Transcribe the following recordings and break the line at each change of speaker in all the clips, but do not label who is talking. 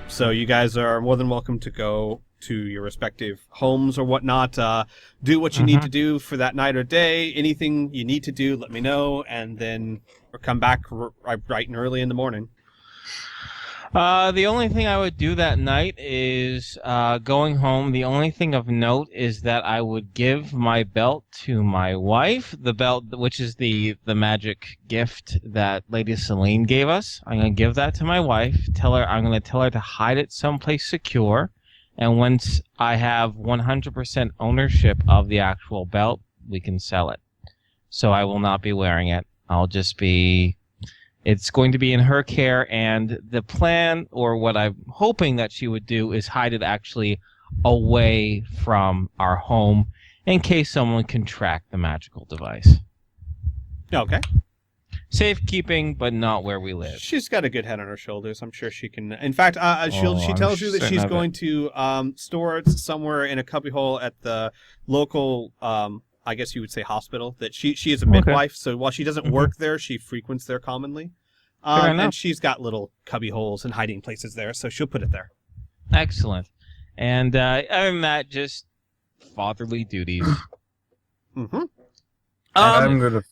So you guys are more than welcome to go to your respective homes or whatnot. Do what you need to do for that night or day. Anything you need to do, let me know, and then come back bright and early in the morning.
The only thing I would do that night is going home. The only thing of note is that I would give my belt to my wife, the belt, which is the magic gift that Lady Celine gave us. I'm going to give that to my wife. I'm going to tell her to hide it someplace secure. And once I have 100% ownership of the actual belt, we can sell it. So I will not be wearing it. I'll just be... It's going to be in her care, and the plan, or what I'm hoping that she would do, is hide it actually away from our home in case someone can track the magical device.
Okay.
Safekeeping, but not where we live.
She's got a good head on her shoulders. I'm sure she can. In fact, she tells you that she's going to store it somewhere in a cubbyhole at the local, I guess you would say, hospital. That she is a midwife, so while she doesn't work there, she frequents there commonly. And she's got little cubby holes and hiding places there, so she'll put it there.
Excellent. And other than that, just fatherly duties.
Mm-hmm. I'm going to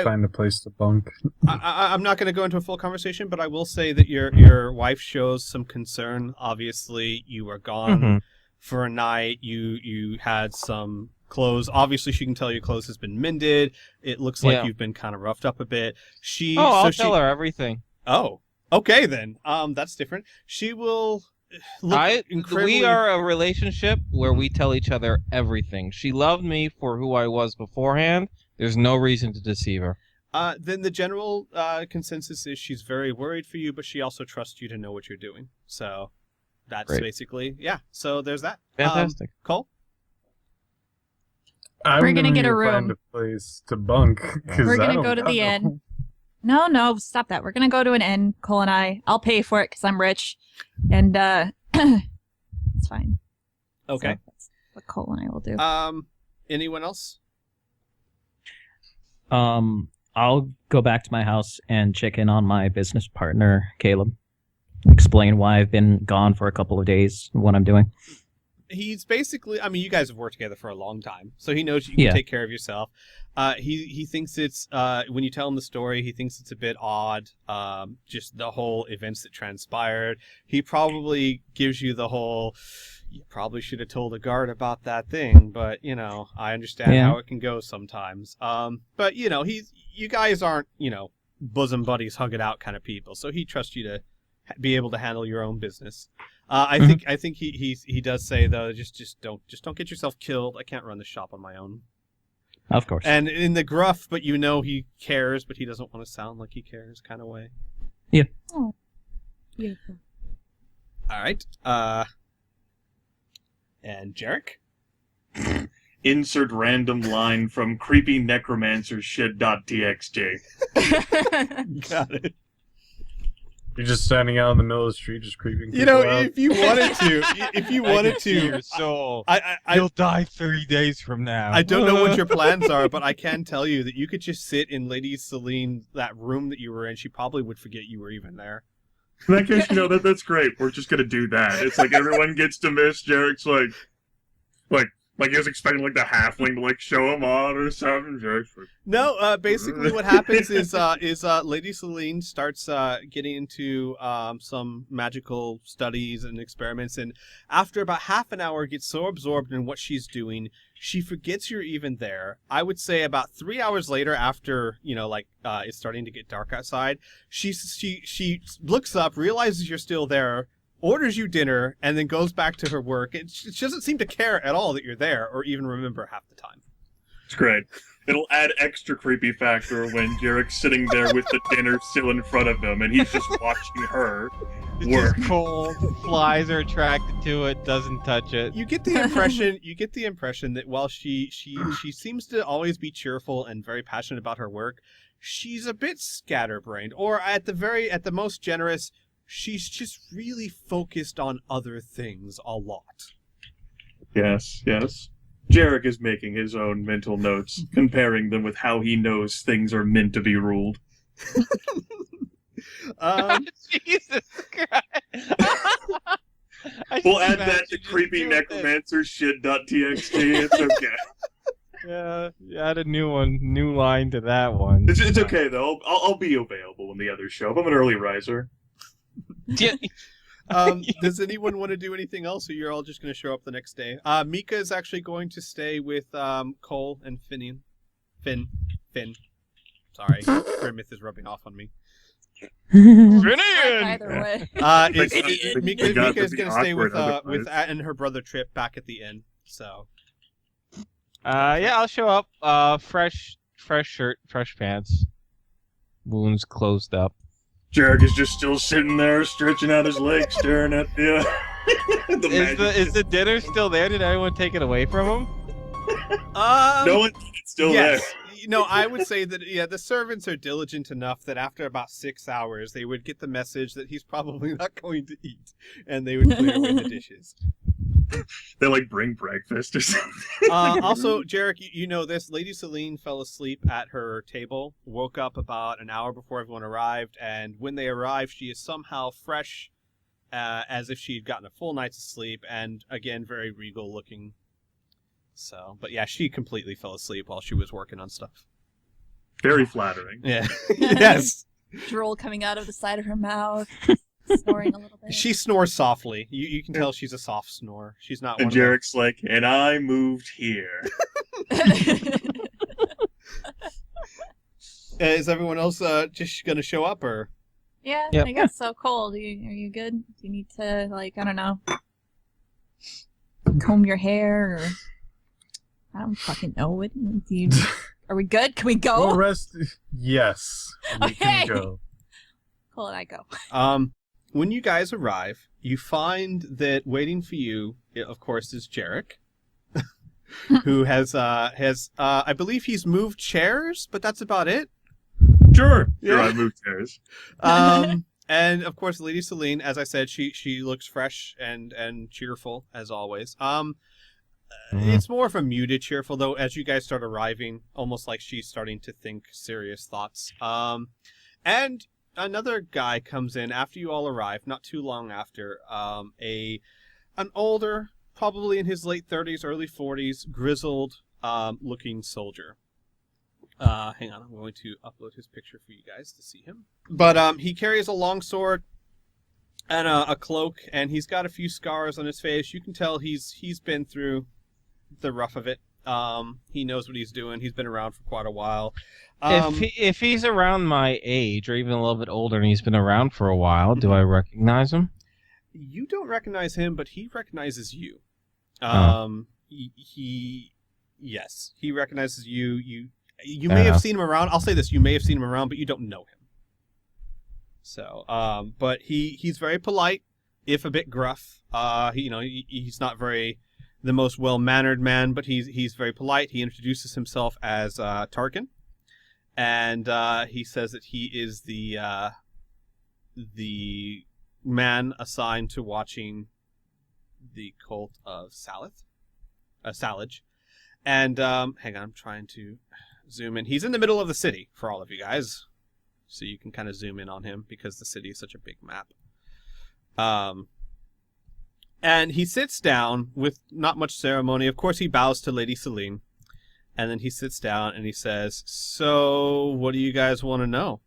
find a place to bunk.
I'm not going to go into a full conversation, but I will say that your wife shows some concern. Obviously, you were gone for a night. You had some clothes. Obviously, she can tell your clothes has been mended. It looks like you've been kind of roughed up a bit.
I'll tell her everything.
Oh, okay then. That's different. She will look incredibly...
We are a relationship where we tell each other everything. She loved me for who I was beforehand. There's no reason to deceive her.
Then the general consensus is she's very worried for you, but she also trusts you to know what you're doing. So that's basically, so there's that.
Fantastic.
Cole?
We're going to get a room.
Find a place to bunk.
We're going to go to the inn. No, stop that. We're going to go to an inn, Cole and I. I'll pay for it because I'm rich. And it's fine.
Okay.
So that's what Cole and I will do.
Anyone else?
I'll go back to my house and check in on my business partner, Caleb. Explain why I've been gone for a couple of days and what I'm doing.
He's basically, you guys have worked together for a long time, so he knows you can take care of yourself. He thinks it's, when you tell him the story, he thinks it's a bit odd, just the whole events that transpired. He probably gives you the whole, you probably should have told a guard about that thing, but, I understand how it can go sometimes. But, you guys aren't, bosom buddies, hug it out kind of people, so he trusts you to be able to handle your own business. I think he does say though, just don't get yourself killed. I can't run the shop on my own.
Of course.
And in the gruff, but he cares, but he doesn't want to sound like he cares kind of way.
Yeah.
Oh, beautiful.
All right. And Jarek?
Insert random line from creepy necromancer's shit.txt.
Got it.
You're just standing out in the middle of the street, just creeping people out.
If you wanted to,
your soul. You'll die 30 days from now.
I don't know what your plans are, but I can tell you that you could just sit in Lady Celine, that room that you were in. She probably would forget you were even there.
In that case, that's great. We're just gonna do that. It's like everyone gets to miss. Jarek's like he was expecting the halfling to show him on or something.
No, basically what happens is Lady Celine starts getting into some magical studies and experiments, and after about half an hour gets so absorbed in what she's doing, she forgets you're even there. I would say about 3 hours later, after it's starting to get dark outside, she looks up, realizes you're still there, orders you dinner, and then goes back to her work. She doesn't seem to care at all that you're there, or even remember half the time.
It's great. It'll add extra creepy factor when Jarek's sitting there with the dinner still in front of him, and he's just watching her work.
It's cold. Flies are attracted to it. Doesn't touch it.
You get the impression that while she seems to always be cheerful and very passionate about her work, she's a bit scatterbrained, or at the most generous, she's just really focused on other things a lot.
Yes. Jarek is making his own mental notes, comparing them with how he knows things are meant to be ruled.
Jesus Christ.
We'll add that to creepy necromancer shit.txt. It's okay.
Yeah, add a new line to that one.
It's okay though. I'll be available when the others show up. I'm an early riser.
Does anyone want to do anything else, or you're all just going to show up the next day? Mika is actually going to stay with Cole and Finn. Sorry, Grimmith is rubbing off on me.
Either way.
Mika is going to stay with and her brother Trip back at the inn. So.
Yeah, I'll show up. Fresh shirt, fresh pants. Wounds closed up.
Jarek is just still sitting there, stretching out his legs, staring at the.
Is the dinner still there? Did anyone take it away from him?
No one. It's still there.
No, I would say that the servants are diligent enough that after about 6 hours, they would get the message that he's probably not going to eat, and they would clear away the dishes.
They bring breakfast or something.
Also, Jarek, you know this. Lady Celine fell asleep at her table, woke up about an hour before everyone arrived, and when they arrived, she is somehow fresh, as if she had gotten a full night's sleep, and again, very regal looking. So, but yeah, she completely fell asleep while she was working on stuff.
Very flattering.
Yeah. Yes.
Drool coming out of the side of her mouth. Snoring a little bit.
She snores softly. You can tell she's a soft snorer. She's not one
and Jarek's like, and I moved here.
Is everyone else just going to show up, or?
Yeah,
yep.
I guess so. Cole, are you good? Do you need to, I don't know, comb your hair, or... I don't fucking know. Are we good? Can we go?
Well, rest. Yes. We can go.
Cole and I go.
When you guys arrive, you find that waiting for you, of course, is Jarek, who has I believe he's moved chairs, but that's about it.
Sure,
Yeah.
I moved chairs.
And of course, Lady Celine, as I said, she looks fresh and cheerful as always. It's more of a muted cheerful, though, as you guys start arriving, almost like she's starting to think serious thoughts. And another guy comes in after you all arrive, not too long after, an older, probably in his late 30s, early 40s, grizzled looking soldier. Hang on, I'm going to upload his picture for you guys to see him. But he carries a long sword and a cloak, and he's got a few scars on his face. You can tell he's been through the rough of it. He knows what he's doing. He's been around for quite a while.
If he's around my age, or even a little bit older, and he's been around for a while, do I recognize him?
You don't recognize him, but he recognizes you. Yes, he recognizes you. You may have seen him around. I'll say this: you may have seen him around, but you don't know him. So, but he's very polite, if a bit gruff. He's not the most well-mannered man, but he's very polite. He introduces himself as Tarkin, and he says that he is the man assigned to watching the cult of Salage. And hang on, I'm trying to zoom in. He's in the middle of the city for all of you guys, so you can kind of zoom in on him because the city is such a big map. And he sits down with not much ceremony. Of course, he bows to Lady Celine. And then he sits down and he says, "So, what do you guys want to know?"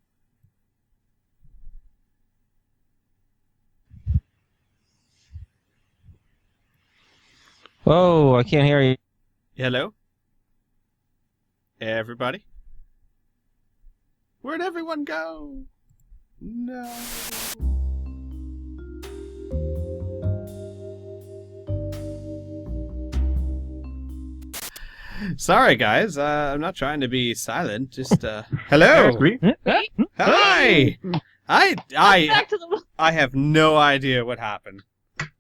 Whoa, I can't hear you.
Hello? Everybody? Where'd everyone go? No. Sorry, guys. I'm not trying to be silent. Just hello. Hi. I have no idea what happened.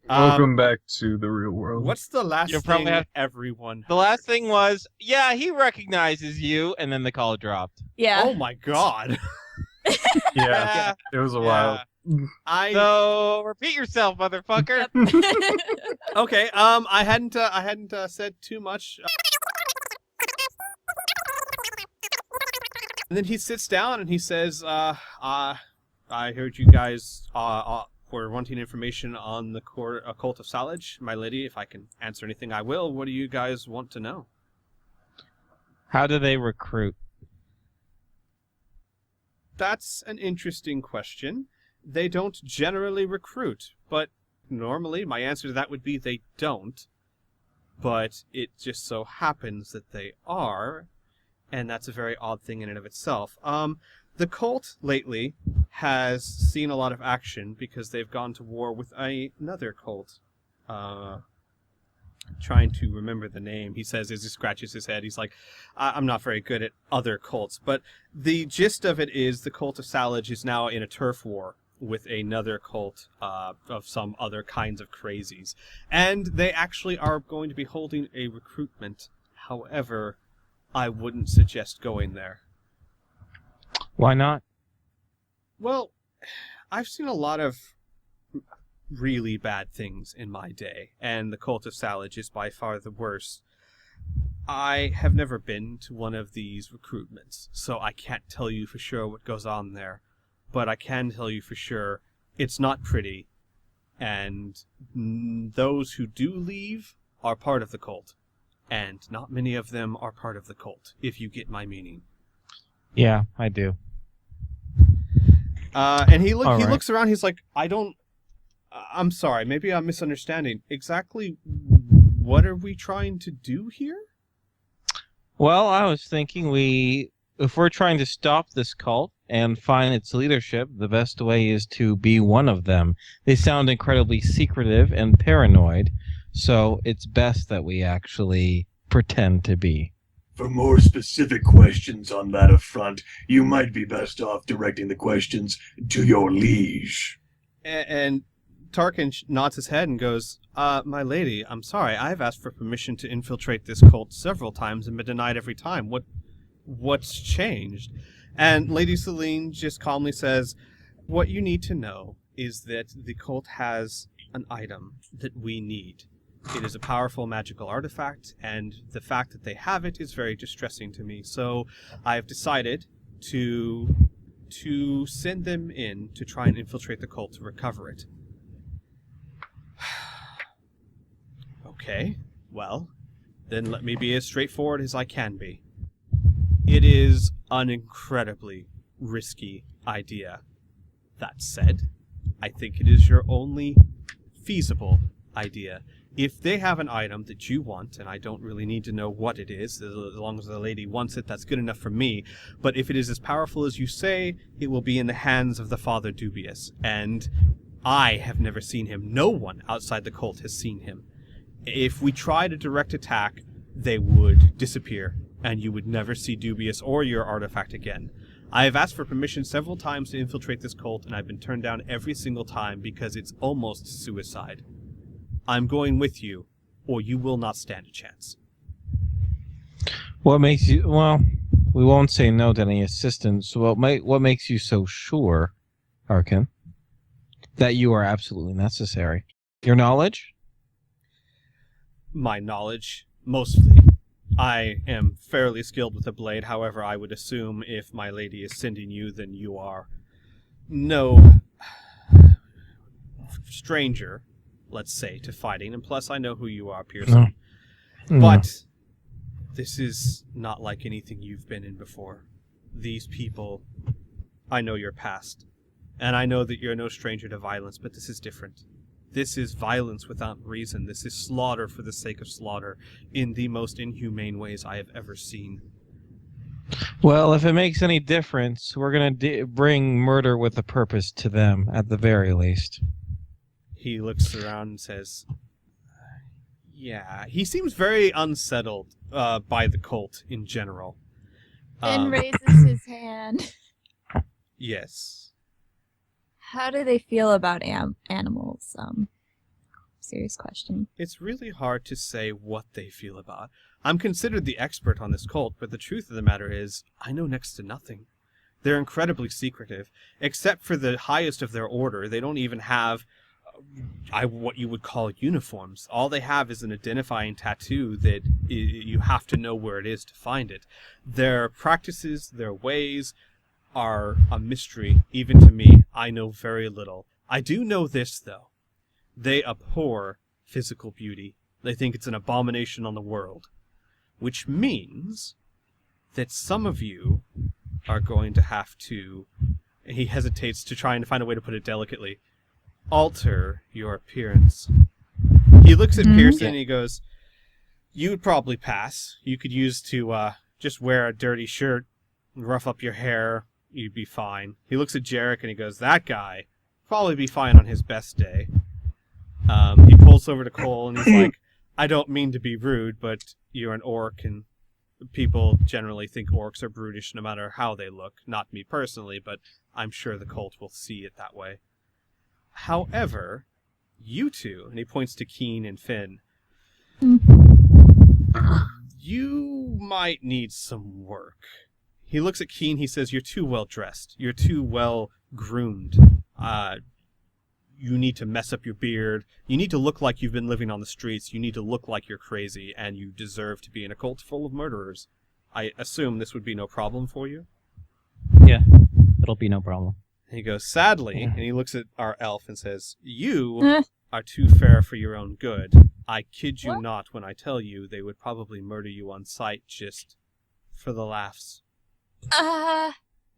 Welcome back to the real world.
What's the last thing everyone heard?
The last thing was, yeah, he recognizes you, and then the call dropped.
Yeah.
Oh my god.
Yeah, it was a while.
So repeat yourself, motherfucker.
Okay. I hadn't said too much. And then he sits down and he says, "I heard you guys, of we're wanting information on the cult of Salage. My lady, if I can answer anything, I will. What do you guys want to know?
How do they recruit?
That's an interesting question. They don't generally recruit, but normally my answer to that would be they don't. But it just so happens that they are, and that's a very odd thing in and of itself. The cult lately has seen a lot of action because they've gone to war with another cult. Trying to remember the name, he says as he scratches his head. He's like, I'm not very good at other cults. But the gist of it is the cult of Salage is now in a turf war with another cult of some other kinds of crazies. And they actually are going to be holding a recruitment. However, I wouldn't suggest going there.
Why not?
Well, I've seen a lot of really bad things in my day, and the cult of Salage is by far the worst. I have never been to one of these recruitments, so I can't tell you for sure what goes on there. But I can tell you for sure it's not pretty, and those who do leave are part of the cult, and not many of them are part of the cult, if you get my meaning.
Yeah, I do.
And he looks around, he's like, I'm sorry, maybe I'm misunderstanding. Exactly what are we trying to do here?
Well, I was thinking if we're trying to stop this cult and find its leadership, the best way is to be one of them. They sound incredibly secretive and paranoid, so it's best that we actually pretend to be.
For more specific questions on that affront, you might be best off directing the questions to your liege.
And Tarkin nods his head and goes, my lady, I'm sorry, I've asked for permission to infiltrate this cult several times and been denied every time. What's changed? And Lady Celine just calmly says, what you need to know is that the cult has an item that we need. It is a powerful magical artifact, and the fact that they have it is very distressing to me. So I have decided to send them in to try and infiltrate the cult to recover it. Okay, well, then let me be as straightforward as I can be. It is an incredibly risky idea. That said, I think it is your only feasible idea. If they have an item that you want, and I don't really need to know what it is, as long as the lady wants it, that's good enough for me. But if it is as powerful as you say, it will be in the hands of the Father Dubious. And I have never seen him. No one outside the cult has seen him. If we tried a direct attack, they would disappear, and you would never see Dubious or your artifact again. I have asked for permission several times to infiltrate this cult, and I've been turned down every single time because it's almost suicide. I'm going with you, or you will not stand a chance.
What makes you... Well, we won't say no to any assistance. What makes you so sure, Arkin, that you are absolutely necessary? Your knowledge?
My knowledge, mostly. I am fairly skilled with a blade, however, I would assume if my lady is sending you, then you are no stranger, let's say, to fighting. And plus, I know who you are, Pearson. No. But this is not like anything you've been in before. These people, I know your past. And I know that you're no stranger to violence, but this is different. This is violence without reason. This is slaughter for the sake of slaughter in the most inhumane ways I have ever seen.
Well, if it makes any difference, we're going to bring murder with a purpose to them, at the very least.
He looks around and says, yeah. He seems very unsettled by the cult in general.
Ben raises his hand.
Yes.
How do they feel about animals? Serious question.
It's really hard to say what they feel about. I'm considered the expert on this cult, but the truth of the matter is, I know next to nothing. They're incredibly secretive. Except for the highest of their order, they don't even have what you would call uniforms. All they have is an identifying tattoo that you have to know where it is to find it. Their practices, their ways, are a mystery, even to me. I know very little. I do know this, though. They abhor physical beauty. They think it's an abomination on the world. Which means that some of you are going to have to, he hesitates to try and find a way to put it delicately, alter your appearance. He looks at Pearson and he goes, you would probably pass. You could use to just wear a dirty shirt, rough up your hair, you'd be fine. He looks at Jarek and he goes, that guy, probably be fine on his best day. He pulls over to Cole and he's like, I don't mean to be rude, but you're an orc and people generally think orcs are brutish no matter how they look. Not me personally, but I'm sure the cult will see it that way. However, you two, and he points to Keen and Finn, you might need some work. He looks at Keen, he says, you're too well dressed. You're too well groomed. You need to mess up your beard. You need to look like you've been living on the streets. You need to look like you're crazy, and you deserve to be in a cult full of murderers. I assume this would be no problem for you?
Yeah, it'll be no problem.
And he goes, sadly, and he looks at our elf and says, you are too fair for your own good. I kid you not when I tell you they would probably murder you on sight just for the laughs.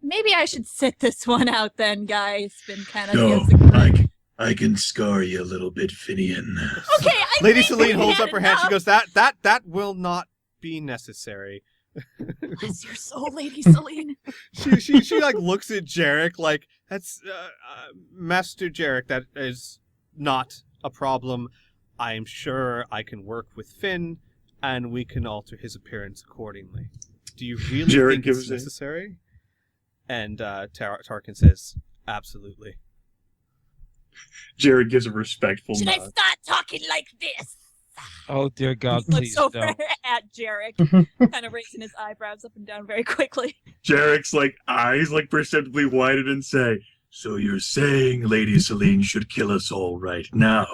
Maybe I should sit this one out then, guys. Been kind of
No, I can scar you a little bit, Finian.
Okay,
Lady Celine holds up her hand. She goes, that will not be necessary.
Bless your soul, Lady Celine.
she like looks at Jarek like, that's Master Jarek, that is not a problem. I am sure I can work with Finn, and we can alter his appearance accordingly. Do you really think it's necessary? And Tarkin says, absolutely.
Jared gives a respectful nod.
Should I start talking like this?
Oh, dear God,
He
please
looks over
don't.
at Jarek, kind of raising his eyebrows up and down very quickly.
Jarek's eyes perceptibly widen and say,
so you're saying Lady Celine should kill us all right now?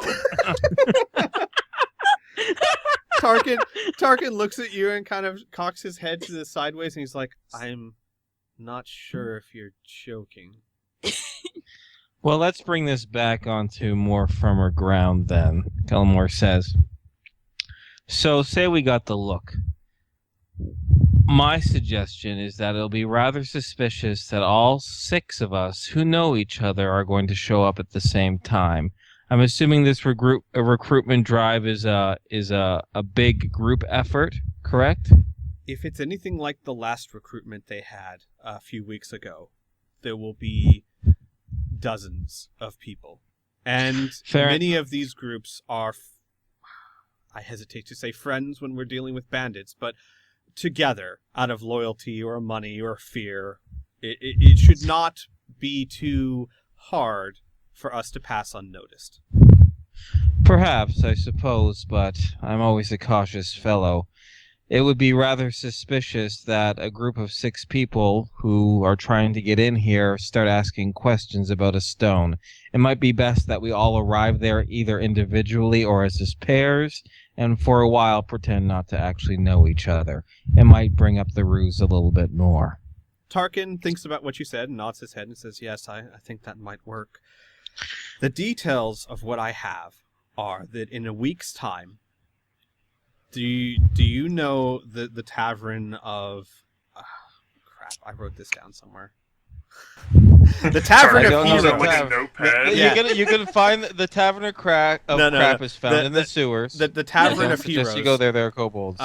Tarkin looks at you and kind of cocks his head to the sideways, and he's like, I'm not sure if you're joking.
Well, let's bring this back onto more firmer ground then, Kellamore says. So, say we got the look. My suggestion is that it'll be rather suspicious that all 6 of us who know each other are going to show up at the same time. I'm assuming this recruitment drive is a big group effort, correct?
If it's anything like the last recruitment they had a few weeks ago, there will be dozens of people. And many of these groups are, I hesitate to say friends when we're dealing with bandits, but together out of loyalty or money or fear. It should not be too hard for us to pass unnoticed.
Perhaps, I suppose, but I'm always a cautious fellow. It would be rather suspicious that a group of 6 people who are trying to get in here start asking questions about a stone. It might be best that we all arrive there either individually or as pairs, and for a while pretend not to actually know each other. It might bring up the ruse a little bit more.
Tarkin thinks about what you said and nods his head and says, yes, I think that might work. The details of what I have are that in a week's time, do you know the tavern of... crap, I wrote this down somewhere. The Tavern of Heroes.
You can find the Tavern of Crap is found in the sewers.
The Tavern of Heroes.
You go there are kobolds.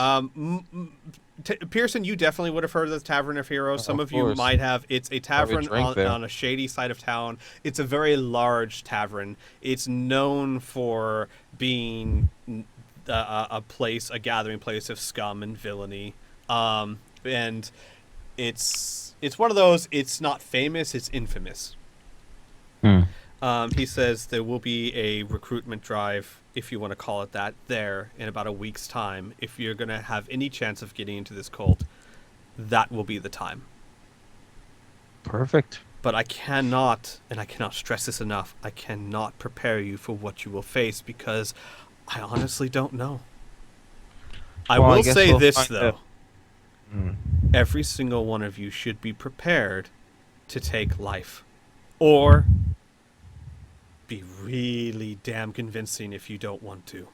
Pearson, you definitely would have heard of the Tavern of Heroes. Some of you might have. It's a tavern on a shady side of town. It's a very large tavern. It's known for being a gathering place of scum and villainy. And it's one of those, it's not famous, it's infamous. He says there will be a recruitment drive, if you want to call it that, there in about a week's time. If you're going to have any chance of getting into this cult, that will be the time.
Perfect.
But I cannot, and I cannot stress this enough, I cannot prepare you for what you will face because I honestly don't know. I will say this, though. Every single one of you should be prepared to take life. Or be really damn convincing if you don't want to.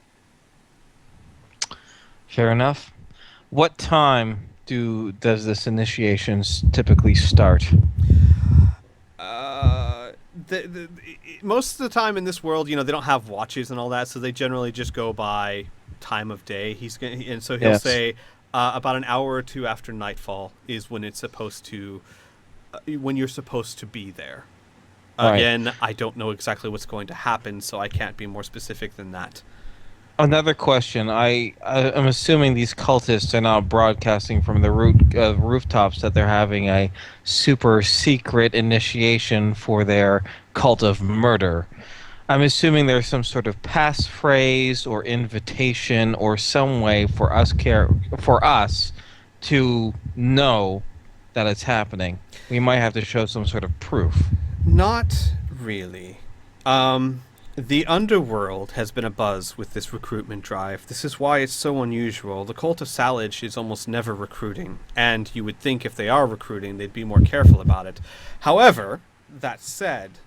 Fair enoug. What time does this initiation typically start?
Most of the time in this world, they don't have watches and all that, so they generally just go by time of day. He'll say about an hour or two after nightfall is when it's supposed to, when you're supposed to be there.
Right.
Again, I don't know exactly what's going to happen, so I can't be more specific than that.
Another question. I'm assuming these cultists are now broadcasting from the rooftops that they're having a super secret initiation for their cult of murder. I'm assuming there's some sort of passphrase or invitation or some way for us to know that it's happening. We might have to show some sort of proof.
Not really. The underworld has been abuzz with this recruitment drive. This is why it's so unusual. The cult of Salage is almost never recruiting, and you would think if they are recruiting, they'd be more careful about it. However, that said,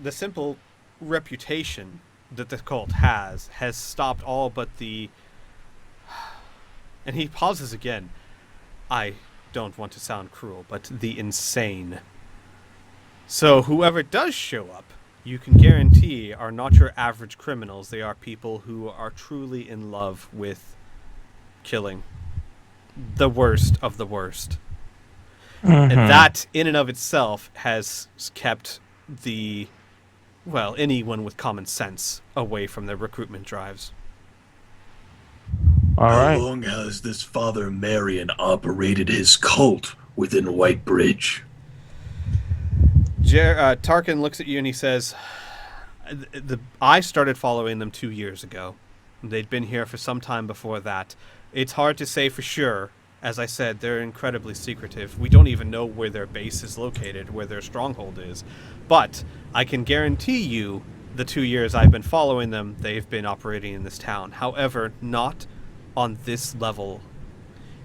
the simple reputation that the cult has stopped all but the... And he pauses again. I don't want to sound cruel, but the insane. So whoever does show up, you can guarantee are not your average criminals. They are people who are truly in love with killing the worst of the worst. Mm-hmm. And that, in and of itself, has kept anyone with common sense away from their recruitment drives.
All right.
How long has this Father Marion operated his cult within Whitebridge?
Tarkin looks at you and he says, I started following them 2 years ago. They'd been here for some time before that. It's hard to say for sure. As I said, they're incredibly secretive. We don't even know where their base is located, where their stronghold is. But I can guarantee you the 2 years I've been following them, they've been operating in this town. However, not on this level.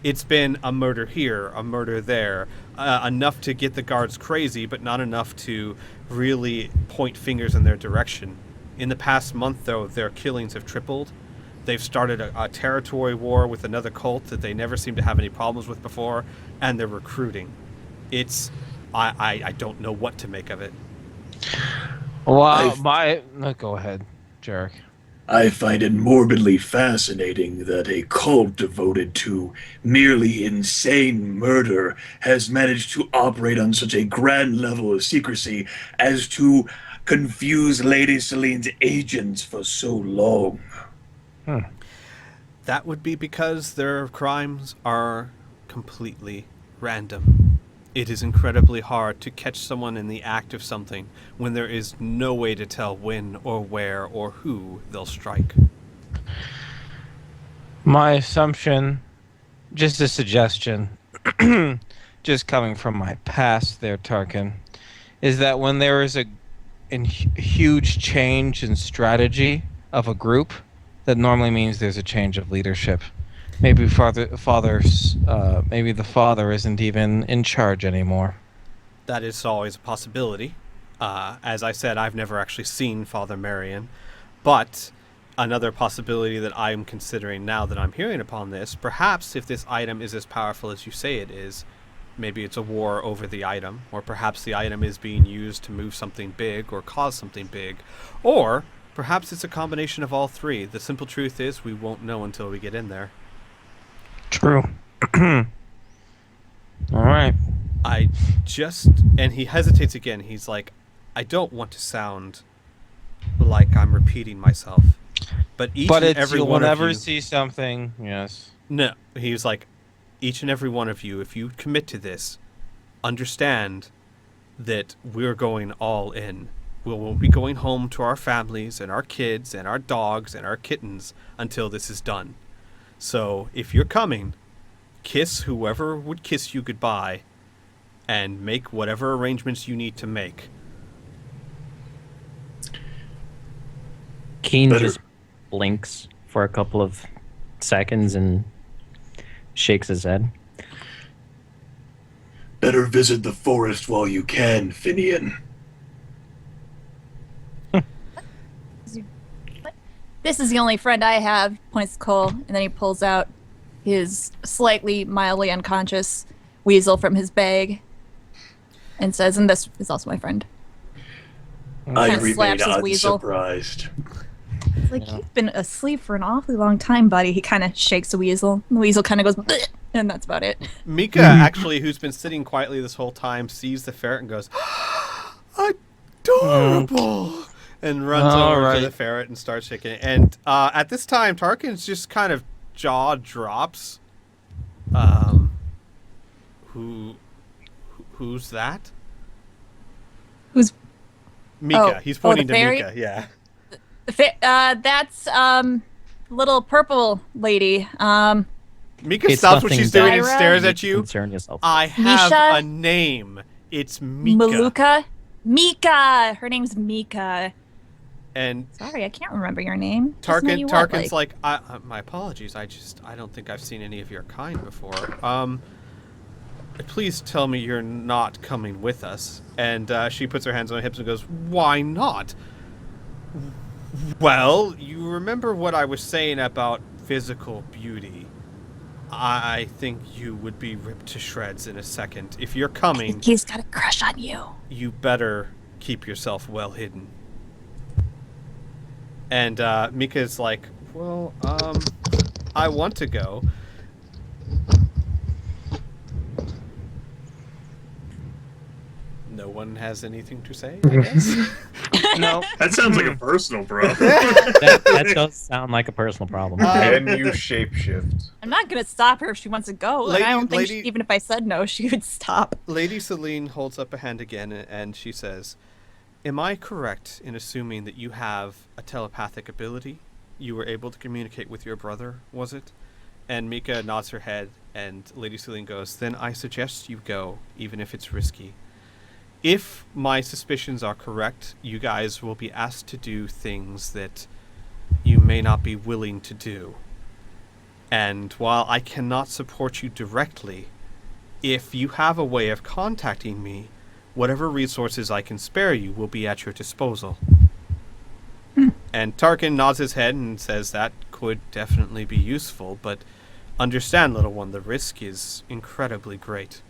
It's been a murder here, a murder there, enough to get the guards crazy, but not enough to really point fingers in their direction. In the past month, though, their killings have tripled. They've started a territory war with another cult that they never seemed to have any problems with before, and they're recruiting. I don't know what to make of it.
Well, go ahead, Jarek.
I find it morbidly fascinating that a cult devoted to merely insane murder has managed to operate on such a grand level of secrecy as to confuse Lady Celine's agents for so long.
That would be because their crimes are completely random. It is incredibly hard to catch someone in the act of something when there is no way to tell when or where or who they'll strike.
My assumption, just a suggestion, just coming from my past there, Tarkin, is that when there is a huge change in strategy of a group, that normally means there's a change of leadership. Maybe maybe the father isn't even in charge anymore.
That is always a possibility. As I said, I've never actually seen Father Marion, but another possibility that I'm considering now that I'm hearing upon this, perhaps if this item is as powerful as you say it is, maybe it's a war over the item, or perhaps the item is being used to move something big or cause something big, or perhaps it's a combination of all three. The simple truth is we won't know until we get in there.
True. All right.
And he hesitates again. He's like, I don't want to sound like I'm repeating myself, but every
you'll
one
never
of you,
see something. Yes.
No, he was like, each and every one of you, if you commit to this, understand that we're going all in. We won't be going home to our families and our kids and our dogs and our kittens until this is done. So if you're coming, kiss whoever would kiss you goodbye and make whatever arrangements you need to make.
Keen just blinks for a couple of seconds and shakes his head.
Better visit the forest while you can, Finian.
This is the only friend I have, points to Cole, and then he pulls out his slightly, mildly unconscious weasel from his bag and says, and this is also my friend.
I
Kinda
remain
slaps his weasel.
unsurprised.
It's like, you've been asleep for an awfully long time, buddy. He kind of shakes the weasel. The weasel kind of goes, bleh, and that's about it.
Mika, actually, who's been sitting quietly this whole time, sees the ferret and goes, adorable! And runs over to the ferret and starts shaking it. And at this time, Tarkin's just kind of jaw drops. Who's that?
Who's
Mika. He's pointing
the
to
fairy?
Mika. Yeah.
That's little purple lady.
Mika stops what she's doing and stares at you.
Concern yourself.
I have
Misha?
a name. It's Mika.
Maluka? Mika. Her name's Mika.
And
sorry, I can't remember your name.
Tarkin's like, my apologies. I don't think I've seen any of your kind before. Please tell me you're not coming with us. And she puts her hands on her hips and goes, why not? Well, you remember what I was saying about physical beauty. I think you would be ripped to shreds in a second. If you're coming...
He's got a crush on you.
You better keep yourself well hidden. And Mika's like, well, I want to go. No one has anything to say, I guess?
No.
That sounds like a personal problem.
That does sound like a personal problem.
And you shapeshift.
I'm not going to stop her if she wants to go. And I don't think even if I said no, she would stop.
Lady Celine holds up a hand again and she says, am I correct in assuming that you have a telepathic ability? You were able to communicate with your brother, was it? And Mika nods her head, and Lady Celine goes, then I suggest you go, even if it's risky. If my suspicions are correct, you guys will be asked to do things that you may not be willing to do. And while I cannot support you directly, if you have a way of contacting me, whatever resources I can spare you will be at your disposal. And Tarkin nods his head and says that could definitely be useful, but understand, little one, the risk is incredibly great.